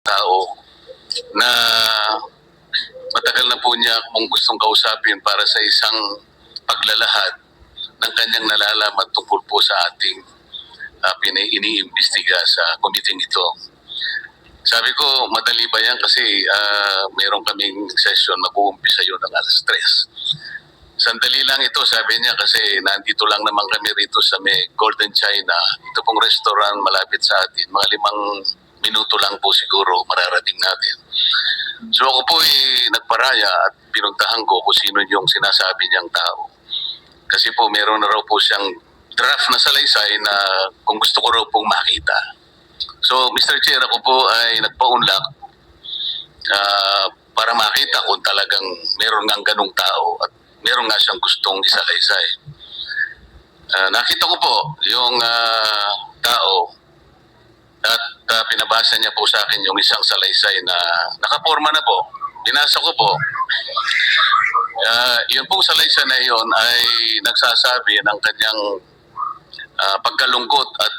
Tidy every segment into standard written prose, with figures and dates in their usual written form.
tao na matagal na po niya kung gustong kausapin para sa isang paglalahad ng kanyang nalalaman tungkol po sa ating iniimbestiga sa committee ito. Sabi ko, madali ba yan kasi mayroon kaming session, mag-uumpisa yun ng alas 3. Sandali lang ito, sabi niya, kasi nandito lang naman kami rito sa may Golden China. Ito pong restaurant malapit sa atin. Mga 5 minuto lang po siguro mararating natin. So ako po nagparaya at pinuntahan ko kung sino yung sinasabi niyang tao. Kasi po meron na raw po siyang draft na salaysay na kung gusto ko raw pong makita. So Mr. Chair, ako po ay nagpaunlak para makita kung talagang meron ngang ganung tao at meron nga siyang gustong isalaysay. Nakita ko po yung tao at pinabasa niya po sa akin yung isang salaysay na nakaporma na po. Binasa ko po. Yung pong salaysay na yun ay nagsasabi ng kanyang pagkalungkot at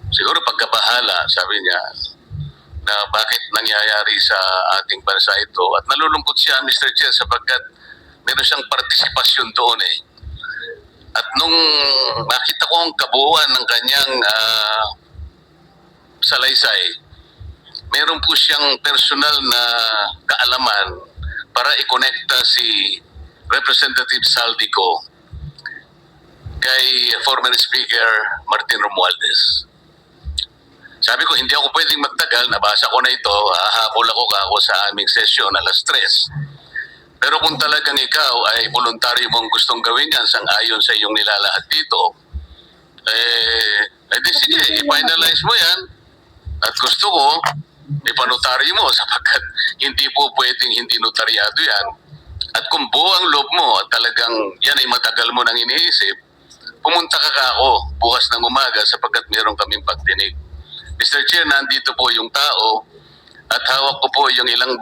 siguro pagkabahala, sabi niya, na bakit nangyayari sa ating bansa ito. At nalulungkot siya, Mr. Chair, sapagkat meron siyang partisipasyon doon eh. At nung makita ko ang kabuuan ng kanyang salaysay, meron po siyang personal na kaalaman para i-connecta si Representative Saldico kay former Speaker Martin Romualdez. Sabi ko, hindi ako pwedeng magtagal, nabasa ko na ito, hahabol ako sa aming session alas 3. Pero kung talagang ikaw ay voluntaryo mong gustong gawin yan sang-ayon sa iyong nilalahad dito, di sige, i-finalize mo yan. At gusto ko, ipanotaryo mo sapagkat hindi po pwedeng hindi notaryado yan. At kung buo ang loob mo at talagang yan ay matagal mo nang iniisip, pumunta ka ako bukas ng umaga sapagkat meron kaming pagdinig. Mr. Chair, nandito po yung tao at hawak ko po yung ilang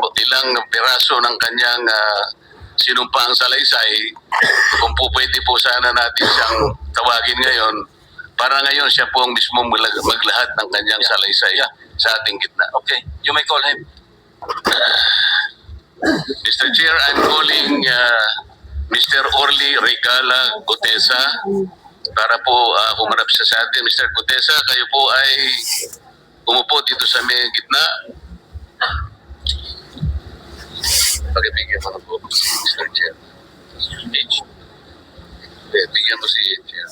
piraso ng kanyang sinumpaang salaysay. Kung po pwede po sana natin siyang tawagin ngayon para ngayon siya po ang mismong maglahad ng kanyang salaysay sa ating gitna. Okay, you may call him. Mr. Chair, I'm calling Mr. Orly Regala Gutesa para po humarap siya sa atin. Mr. Gutesa, kayo po ay umupo dito sa may gitna. Pagibigyan mo na po si Mr. Chair. Bigyan mo si Chair.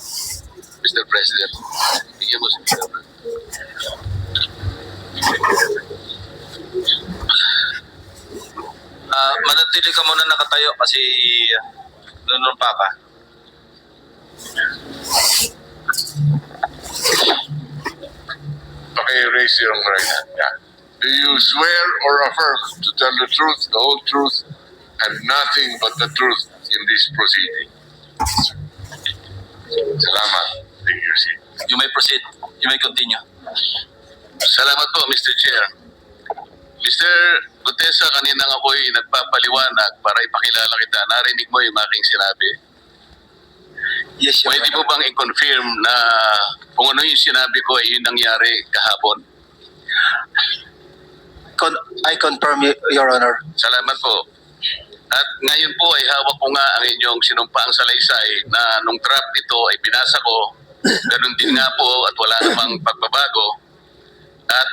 Mr. President, bigyan mo si Mr. President. Manatili ka muna nakatayo kasi nanumpa ka. Okay, raise your right hand. Yeah. Do you swear or affirm to tell the truth, the whole truth, and nothing but the truth in this proceeding? Salamat. Take your seat. You may proceed. You may continue. Salamat po, Mr. Chair. Mr. Gutesa, kanina nga ako'y nagpapaliwanag para ipakilala kita. Narinig mo yung aking sinabi. Yes, Your Pwede mo Honor. bang i-confirm na kung ano yung sinabi ko ay yun nangyari kahapon? I confirm, Your Honor. Salamat po. At ngayon po ay hawak ko nga ang inyong sinumpaang salaysay na nung draft ito ay binasa ko. Ganun din nga po at wala namang pagbabago. At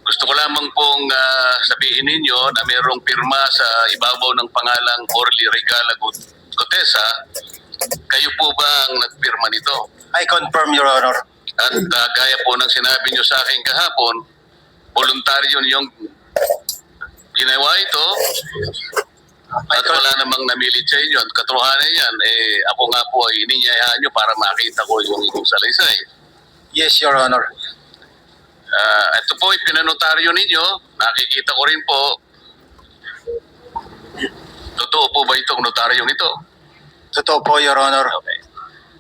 gusto ko lamang pong sabihin ninyo na mayroong pirma sa ibabaw ng pangalang Orly Regala Gutesa. Kayo po ba ang nagpirma nito? I confirm, Your Honor. At gaya po ng sinabi nyo sa akin kahapon, voluntaryo niyong ginawa ito at wala namang namilit sa inyo. At katotohanan yan, ako nga po ay ininyayahan nyo para makita ko yung inyong salaysay. Yes, Your Honor. Ito po ay pinanotaryo ninyo. Nakikita ko rin po. Totoo po ba itong notaryong ito? Totoo po, Your Honor. Okay.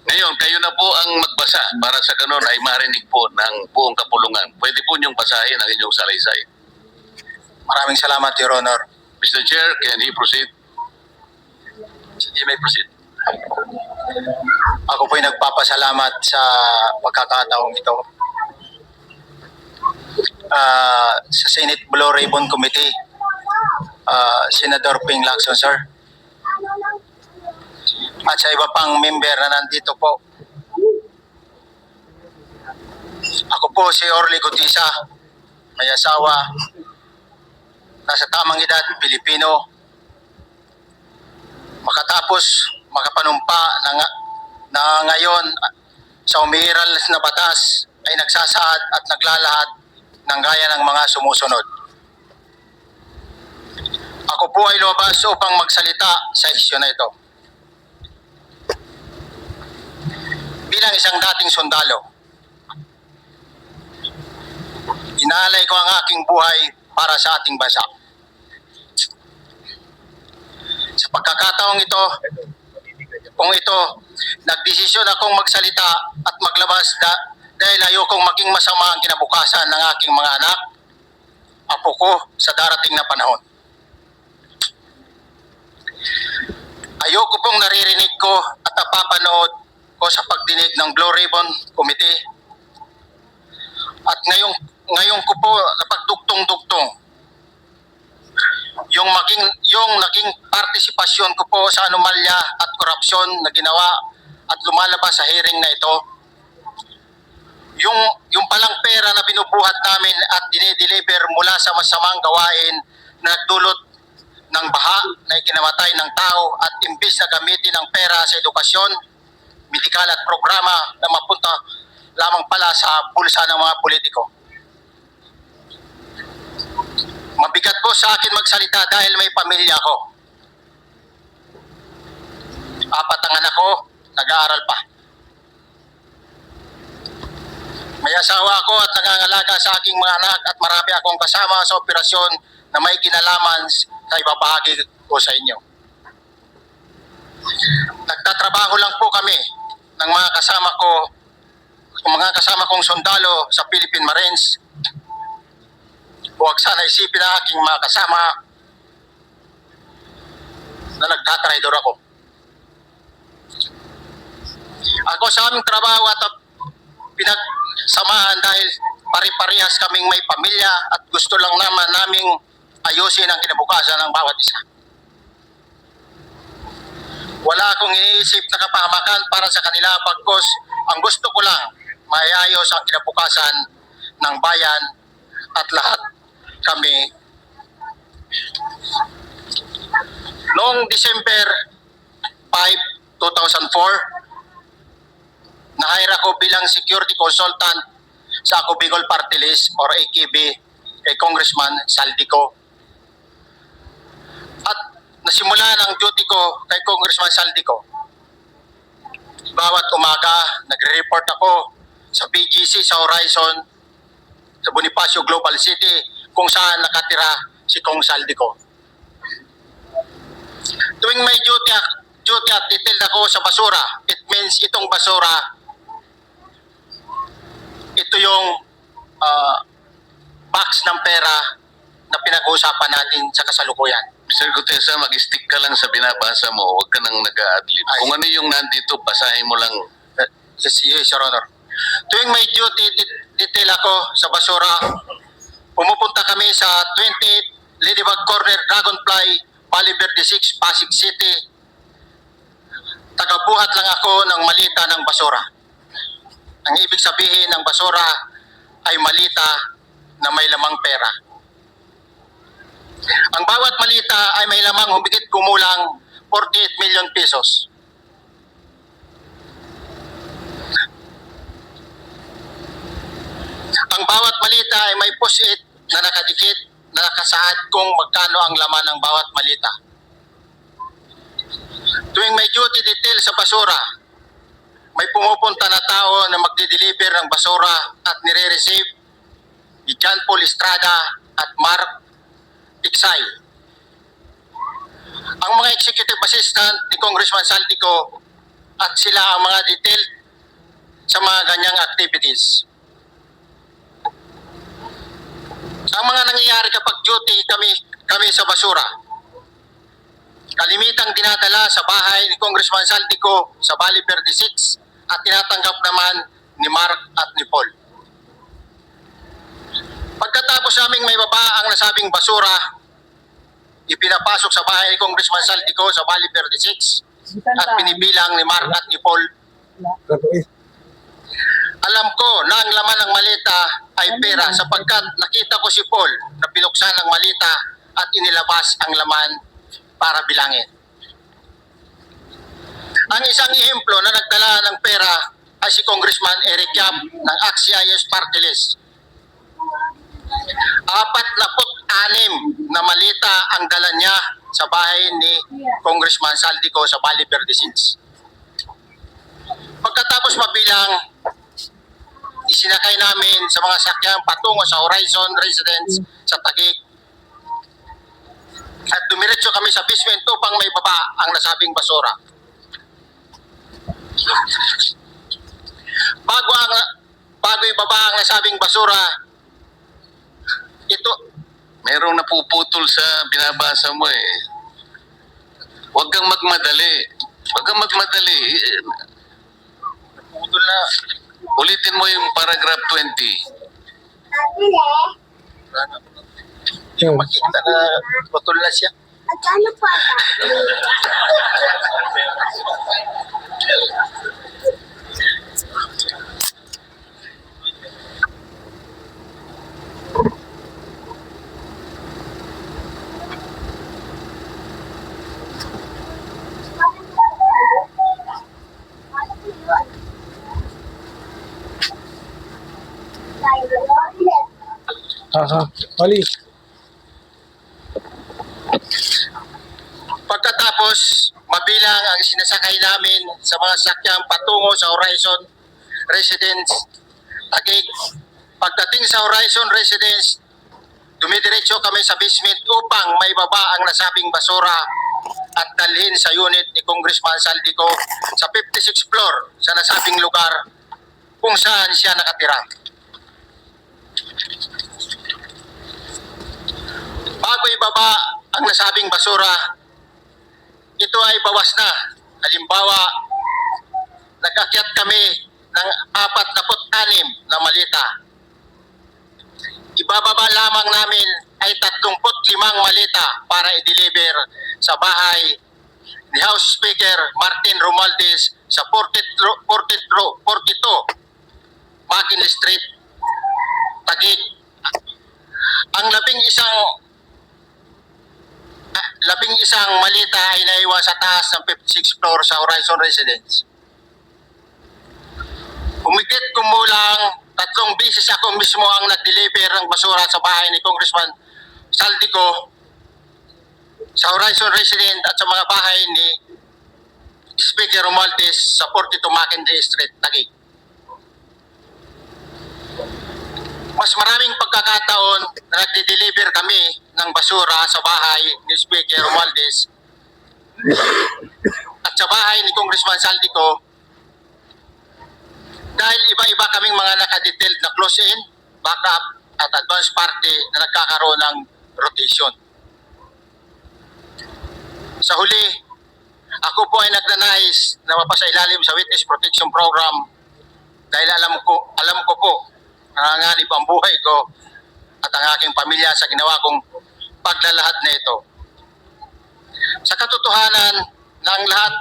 Ngayon, kayo na po ang magbasa para sa ganun ay marinig po ng buong kapulungan. Pwede po niyong basahin ang inyong salaysay. Maraming salamat, Your Honor. Mr. Chair, can he proceed? You may proceed. Ako po'y nagpapasalamat sa pagkakataong ito. sa Senate Blue Ribbon Committee, Senador Ping Lacson, sir. At sa iba pang member na nandito po. Ako po si Orly Gutisa, may asawa, nasa tamang edad, Pilipino. Makatapos makapanumpa na ngayon sa umiiral na batas ay nagsasaad at naglalahad ng gaya ng mga sumusunod. Ako po ay lumabas upang magsalita sa isyu na ito. Bilang isang dating sundalo, inaalay ko ang aking buhay para sa ating bansa. Sa pagkakataong ito, nagdesisyon akong magsalita at maglabas dahil ayokong maging masama ang kinabukasan ng aking mga anak, apo ko sa darating na panahon. Ayoko pong naririnig ko at napapanood ko sa pagdinig ng Blue Ribbon Committee at ngayon ko po napagdugtong-dugtong yung naging partisipasyon ko po sa anomalya at korupsyon na ginawa at lumalabas sa hearing na ito. Yung palang pera na binubuhat namin at dinideliver mula sa masamang gawain na nagdulot ng baha na ikinamatay ng tao at imbis na gamitin ang pera sa edukasyon, medikal at programa na mapunta lamang pala sa bulsa ng mga politiko. Mabigat po sa akin magsalita dahil may pamilya ko. 4 ang anak ko, nag-aaral pa. May asawa ako at nangangalaga sa aking mga anak at marami akong kasama sa operasyon na may kinalaman sa ibabahagi ko sa inyo. Nagtatrabaho lang po kami ng mga kasama kong sundalo sa Philippine Marines. Huwag sana isipin na aking mga kasama na nagtatraidor ako. Ako sa aming trabaho at pinagsamahan dahil pari-parehas kaming may pamilya at gusto lang naman naming ayusin ang kinabukasan ng bawat isa. Wala akong iniisip na kapahamakan para sa kanila pagkos ang gusto ko lang maayos ang kinabukasan ng bayan at lahat kami. Noong December 5, 2004, na-hire ako bilang security consultant sa Ako Bicol Party List or AKB kay Congressman Saldico. At nasimulan ang duty ko kay Congressman Saldico. Bawat umaga, nagre-report ako sa BGC sa Horizon, sa Bonifacio Global City, kung saan nakatira si Kong Saldico. Tuwing may duty at detailed ako sa basura, it means itong basura, ito yung box ng pera na pinag-uusapan natin sa kasalukuyan. Mr. Gutesa, mag-stick ka lang sa binabasa mo. Huwag ka nang nag-a-adlib. Kung ano yung nandito, basahin mo lang. Yes, Your Honor. Tuwing may duty detail ako sa basura, pumupunta kami sa 28 Ladybug Corner, Dragonfly, Valle Verde 6, Pasig City. Tagabuhat lang ako ng malita ng basura. Ang ibig sabihin ng basura ay malita na may lamang pera. Ang bawat malita ay may lamang humigit kumulang 48 million pesos. Ang bawat malita ay may post-it na nakadikit na nakasaad kung magkano ang laman ng bawat malita. Tuwing may duty detail sa basura, may pumupunta na tao na magde-deliver ng basura at nire-receive ni John Paul Estrada at Mark Tiksay. Ang mga executive assistant ni Congressman Saldico at sila ang mga detail sa mga ganyang activities. Ang mga nangyayari kapag duty kami sa basura, kalimitang dinadala sa bahay ni Congressman Saldico sa Valle Verde 6 at tinatanggap naman ni Mark at ni Paul. Pagkatapos naming may baba ang nasabing basura, ipinapasok sa bahay ni Congressman Saldico sa Bali 36 at binibilang ni Mark at ni Paul. Alam ko na ang laman ng maleta ay pera sapagkat nakita ko si Paul na binuksan ang maleta at inilabas ang laman para bilangin. Ang isang ehemplo na nagdala ng pera ay si Congressman Eric Yap ng AXIS Party List. 46 na malita ang dala niya sa bahay ni Congressman Saldico sa Bali 36. Pagkatapos mabilang, isinakay namin sa mga sakyan patungo sa Horizon Residence sa Taguig. At dumiretso kami sa basement upang may baba ang nasabing basura. Bago ibaba ang nasabing basura, ito, Merong napuputol sa binabasa mo eh. Huwag kang magmadali. Huwag kang magmadali. putol na, Ulitin mo yung paragraph 20. makita na putol na siya. Ano pa? Oli. Pagkatapos, mabilang ang sinasakay namin sa mga sakyang patungo sa Horizon Residence Taguig. Pagdating sa Horizon Residence, dumidiretso kami sa basement upang may baba ang nasabing basura at dalhin sa unit ni Congressman Saldico sa 56th floor sa nasabing lugar kung saan siya nakatira. Bago ibaba ang nasabing basura, ito ay bawas na. Halimbawa, nag-akyat kami ng 46 na malita. Ibababa lamang namin ay 35 malita para i-deliver sa bahay ni House Speaker Martin Romualdez sa 42 Mackinley Street, Taguig. Ang labing isang malita ay naiwan sa taas ng 56th floor sa Horizon Residence. Humigit kumulang 3 beses ako mismo ang nag-deliver ng basura sa bahay ni Congressman Saldico sa Horizon Residence at sa mga bahay ni Speaker Romualdez sa 42 Mackenzie Street, Taguig. Mas maraming pagkakataon na nagde-deliver kami ng basura sa bahay ni Speaker Romualdez at sa bahay ni Congressman Saldico dahil iba-iba kaming mga nakadetailed na close-in, backup at advance party na nagkakaroon ng rotation. Sa huli, ako po ay nagnanais na mapasailalim sa Witness Protection Program dahil alam ko po nanganganib ang buhay ko at ang aking pamilya sa ginawa kong paglalahad na ito. Sa katotohanan na ang lahat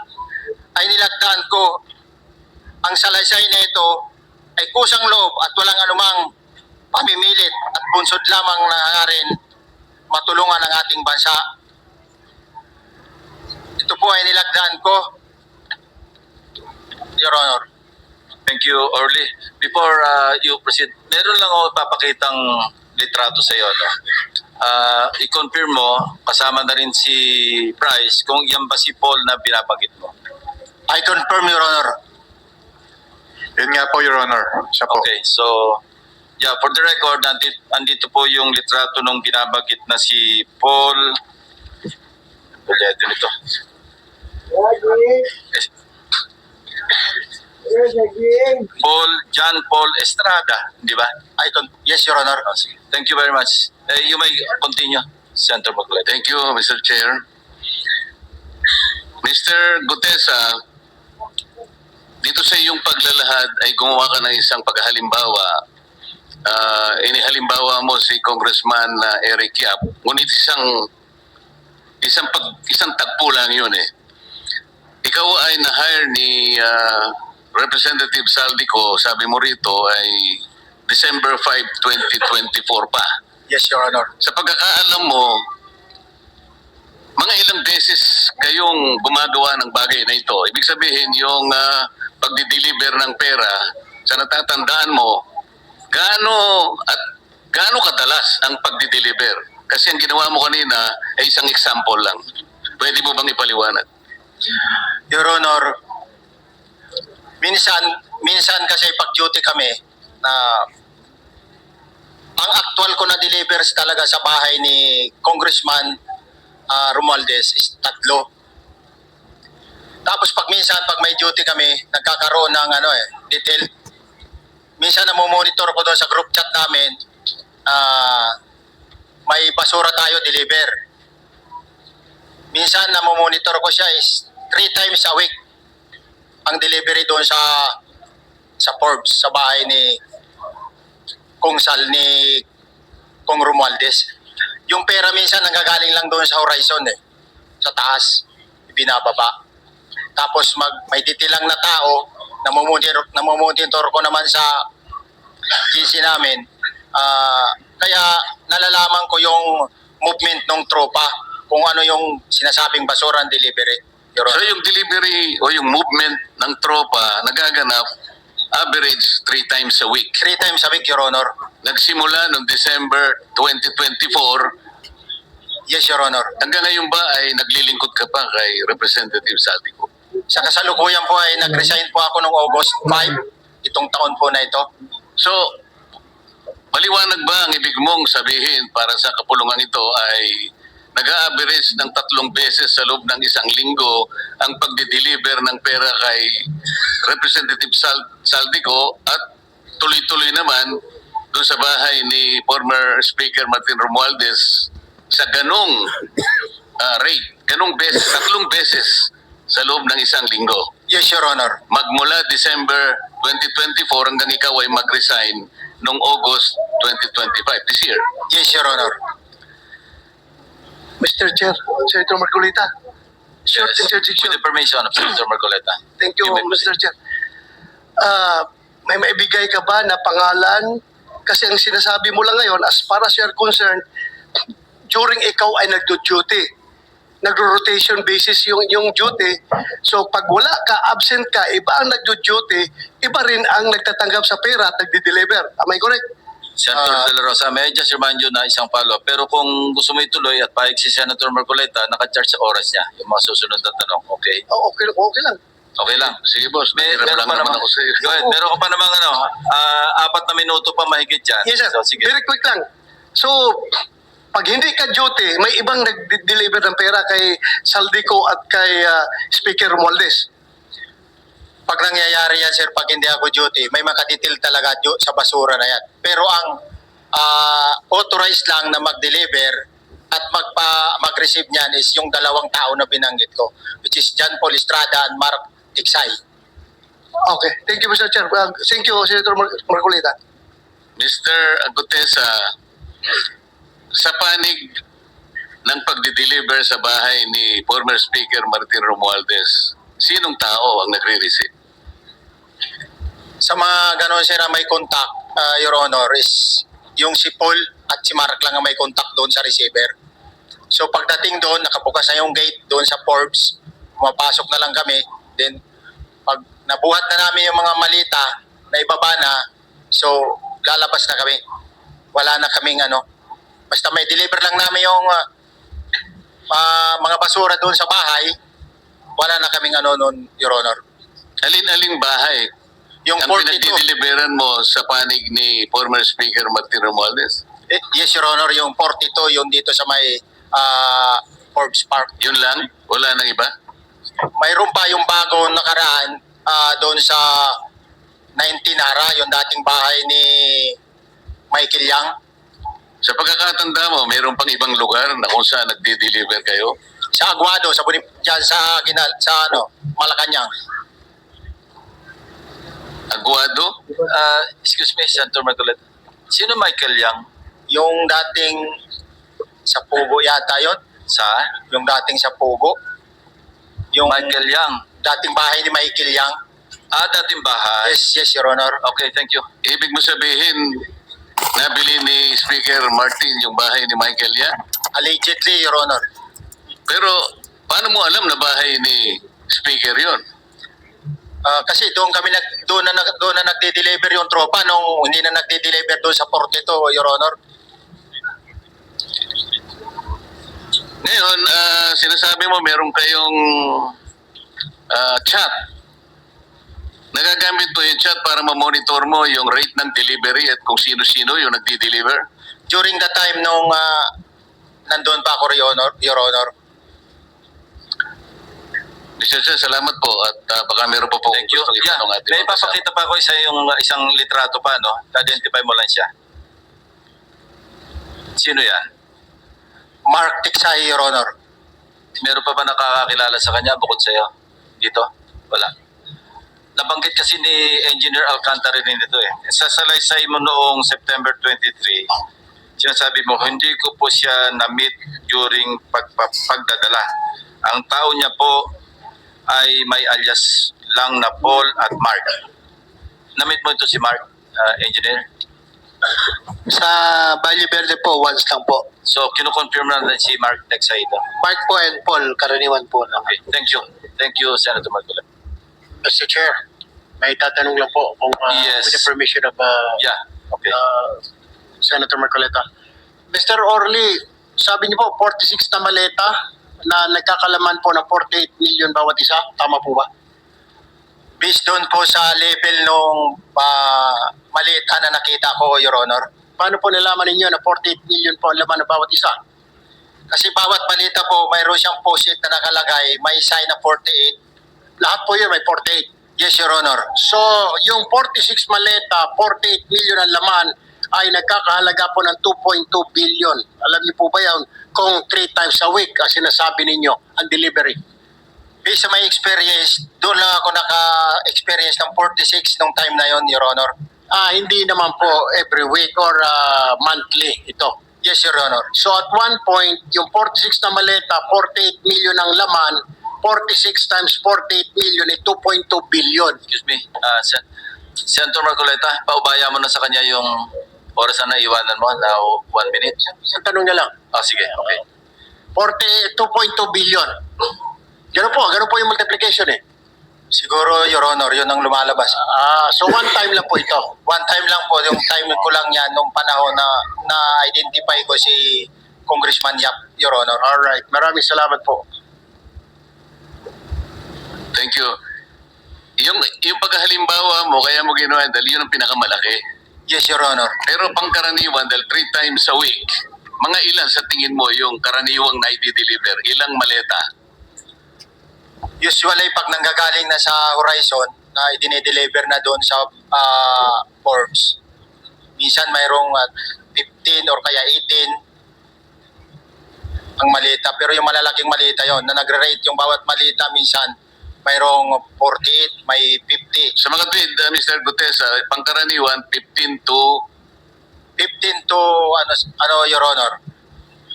ay nilagdaan ko, ang salaysay na ito ay kusang loob at walang anumang pamimilit at bunsod lamang na hangarin matulungan ang ating bansa. Ito po ay nilagdaan ko, Your Honor. Thank you, Orly. Before you proceed, meron lang ako papakitang litrato sa iyo. No? I-confirm mo, kasama na rin si Bryce, kung yan ba si Paul na binabagit mo. I confirm, Your Honor. Yun nga po, Your Honor. Siya po. Okay, so, yeah, for the record, andito po yung litrato nung binabagit na si Paul. Ulit, ito. John Paul Estrada, di ba? Yes, Your Honor. Oh, sige. Thank you very much. You may continue, Senator Maglet. Thank you, Mr. Chair. Mr. Gutesa, dito sa iyong paglalahad ay gumawa ka ng isang paghalimbawa inihalimbawa mo si Congressman Eric Yap, ngunit isang tagpo lang yun eh. Ikaw ay na-hire ni Representative Saldico, sabi mo rito ay December 5, 2024 pa. Yes, Your Honor. Sa pagkakaalam mo, mga ilang beses kayong gumagawa ng bagay na ito. Ibig sabihin, yung pagdi-deliver ng pera, sa natatandaan mo, gaano kadalas ang pagdi-deliver? Kasi ang ginawa mo kanina ay isang example lang. Pwede mo bang ipaliwanag? Your Honor, minsan kasi pag-duty kami na ang actual ko na delivers talaga sa bahay ni Congressman Romualdez is 3. Tapos pag may duty kami, nagkakaroon ng detail. Minsan namomonitor ko doon sa group chat namin, may basura tayo deliver. Minsan namomonitor ko siya is 3 times a week ang delivery doon sa Forbes, sa bahay ni Kung Romualdez. Yung pera minsan nanggagaling lang doon sa horizon sa taas, ibinababa. Tapos may detail lang na tao, namomonitor ko naman sa GC namin. Kaya nalalaman ko yung movement ng tropa, kung ano yung sinasabing basuran delivery. Your So Honor. yung delivery o yung movement ng tropa nagaganap average 3 times a week. 3 times a week, Your Honor. Nagsimula noong December 2024, Yes, Your Honor. hanggang ngayon ba ay naglilingkod ka pa kay Representative Saldico? Sa kasalukuyan po ay nag-resign po ako noong August 5, itong taon po na ito. So, maliwanag ba ang ibig mong sabihin para sa kapulungan ito ay nag-a-average ng 3 beses sa loob ng isang linggo ang pagdi-deliver ng pera kay Representative Saldico at tuloy-tuloy naman doon sa bahay ni former Speaker Martin Romualdez sa ganong rate, ganong beses, 3 beses sa loob ng isang linggo. Yes, Your Honor. Magmula December 2024 hanggang ikaw ay mag-resign noong August 2025, this year. Yes, Your Honor. Mr. Chair, Senator Marcolita. Short Yes, interjection. with the permission of Senator Marcoleta. Thank you, You may Mr. Chair. May maibigay ka ba na pangalan? Kasi ang sinasabi mo lang ngayon, as far as you're concerned, during ikaw ay nagdo-duty, nagro-rotation basis yung duty. So pag wala ka, absent ka, iba ang nagdo-duty, iba rin ang nagtatanggap sa pera at nagdi-deliver. Am I correct? Senator De La Rosa, may I just remind you na isang follow-up. Pero kung gusto mo ituloy at pahig si Senator Marcoleta, naka-charge sa oras niya yung mga susunod na tanong. Okay? Oh, okay lang. Okay lang. Sige boss, Meron nahirap lang pa naman naman ako sa iyo. Go ahead. Meron ka pa namang 4 na minuto pa mahigit dyan. Yes, sir. So, sige. Very quick lang. So, pag hindi ka duty, may ibang nag-deliver ng pera kay Saldico at kay Speaker Romualdez. Pag nangyayari yan, sir, pag hindi ako duty, may makadetail talaga sa basura na yan. Pero ang authorized lang na mag-deliver at mag-receive niyan is yung 2 tao na binanggit ko, which is John Paul Estrada and Mark Tiksay. Okay. Thank you, Mr. Chair. Thank you, Senator Marcolita. Mr. Agutesa, sa panig ng pagdi-deliver sa bahay ni former Speaker Martin Romualdez, sinong tao ang nagre-receive? Sa mga ganon, sir, ang may contact, Your Honor, is yung si Paul at si Mark lang ang may contact doon sa receiver. So pagdating doon, nakabukas na yung gate doon sa Forbes, pumapasok na lang kami. Then pag nabuhat na namin yung mga malita na ibaba na, so lalabas na kami. Wala na kaming basta may deliver lang namin yung mga basura doon sa bahay, wala na kaming noon, Your Honor. Alin-aling bahay Yung ang 42. pinagdi-deliveran mo sa panig ni former Speaker Martin Romualdez? Yes, Your Honor, yung 42, yung dito sa may Forbes Park. Yun lang? Wala nang iba? Mayroon pa yung bagong nakaraan doon sa 19 Nara, yung dating bahay ni Michael Yang. Sa pagkakatanda mo, mayroon pang ibang lugar na kung saan nagdi-deliver kayo? Sa Aguado, dyan sa Malacanang. Aguado? Excuse me, Senator Marcoleta. Sino Michael Yang? Yung dating sa Pugo yata yon, Sa? yung dating sa Pugo. Yung Michael Yang. dating bahay ni Michael Yang. Dating bahay. Yes, Your Honor. Okay, thank you. Ibig mo sabihin, nabili ni Speaker Martin yung bahay ni Michael yan? Allegedly, Your Honor. Pero paano mo alam na bahay ni Speaker yon? Kasi doon na nagde-deliver yung tropa nung hindi na nagde-deliver doon sa 42, Your Honor. Ngayon, sinasabi mo meron kayong chat. Nagagamit mo yung chat para ma-monitor mo yung rate ng delivery at kung sino-sino yung nagdi-deliver? During the time nung nandun pa ako, Your Honor. Mr. Chair, salamat po at baka meron pa po Thank you. gustong Yeah, itanong ating may mga kasama. papakita pa ako isang litrato pa, no? Identify mo lang siya. Sino yan? Mark Tiksahi, Your Honor. Meron pa ba nakakakilala sa kanya bukod sa'yo? Dito? Wala. Nabanggit kasi ni Engineer Alcantara rin ito eh. Sa salaysay mo noong September 23, sinasabi mo, hindi ko po siya na-meet during pagdadala. Ang tao niya po ay may alias lang na Paul at Mark. Na-meet mo ito si Mark, Engineer? Sa Valle Verde po, once lang po. So, kinukonfirm na si Mark Teksa ito. Mark po and Paul, karaniwan po. Okay, thank you. Thank you, Senator Marcola. Mr. Chair, may tatanong lang po kung Yes. with the permission of Yeah, okay. Senator Marcoleta. Mr. Orly, sabi niyo po 46 na maleta na nagkakalaman po ng 48 million bawat isa. Tama po ba? Based doon po sa level nung maliit na nakita ko, Your Honor. Paano po nalaman ninyo na 48 million po ang laman ng bawat isa? Kasi bawat balita po, mayroon siyang post-it na nakalagay, may sign na 48. Lahat po yun may 48. Yes, Your Honor. So, yung 46 maleta, 48 million ang laman ay nagkakahalaga po ng 2.2 billion. Alam niyo po ba yan kung 3 times a week ang sinasabi ninyo ang delivery? Based sa my experience, doon lang ako naka-experience ng 46 nung time na yon, Your Honor. Hindi naman po every week or monthly ito. Yes, Your Honor. So at one point, yung 46 na maleta, 48 million ang laman, 46 times 48 million ay 2.2 billion. Excuse me, Senator Marcoleta, paubaya mo na sa kanya yung oras na naiwanan mo, now 1 minute. Isang tanong niya lang, Sige, okay. 2.2 billion. Ganun po yung multiplication eh. Siguro, Your Honor, yun ang lumalabas. So one time lang po ito. One time lang po, yung time ko lang yan nung panahon na na-identify ko si Congressman Yap, Your Honor. Alright, maraming salamat po. Thank you. Yung paghalimbawa mo, kaya mo ginawa dahil yun ang pinakamalaki. Yes, Your Honor. Pero pangkaraniwan, dahil 3 times a week, mga ilan sa tingin mo yung karaniwang na i-deliver? Ilang maleta? Usually, pag nanggagaling na sa Horizon, na i-deliver na doon sa Forbes, minsan mayroong 15 or kaya 18 ang malita. Pero yung malalaking malita yon na nagre-rate yung bawat malita, minsan mayroong 48, may 50. Sa mga tweet, Mr. Gutesa, pangkaraniwan, 15 to 15 to, Your Honor?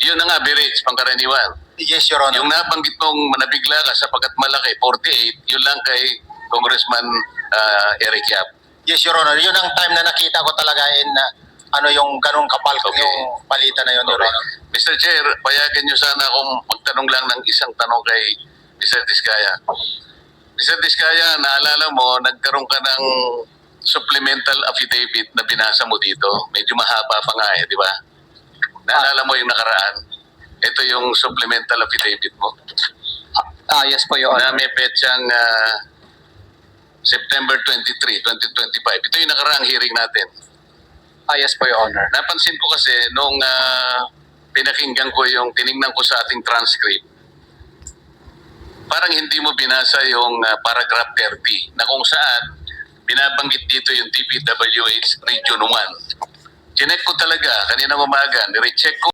yun ang average, pangkaraniwan. Yes, Your Honor. Yung nabanggit mong nabigla ka sapagkat malaki, 48, yun lang kay Congressman Eric Yap. Yes, Your Honor. Yun ang time na nakita ko talaga yung ganong kapal ko Okay. yung balita na yun, Your Okay. Honor. Mr. Chair, payagan niyo sana akong magtanong lang ng isang tanong kay Mr. Diskaya. Mr. Diskaya, naalala mo, nagkaroon ka ng supplemental affidavit na binasa mo dito. Medyo mahaba pa nga di ba? Naalala mo yung nakaraan? Ito yung supplemental affidavit mo. Yes po, Your Na Honor. may petsang September 23, 2025. Ito yung nakaraang hearing natin. Yes po, Your Honor. Napansin ko kasi nung pinakinggan ko yung tiningnan ko sa ating transcript, parang hindi mo binasa yung paragraph 30 na kung saan binabanggit dito yung DPWH Region 1. Chinek ko talaga kaninang umaga, nirecheck ko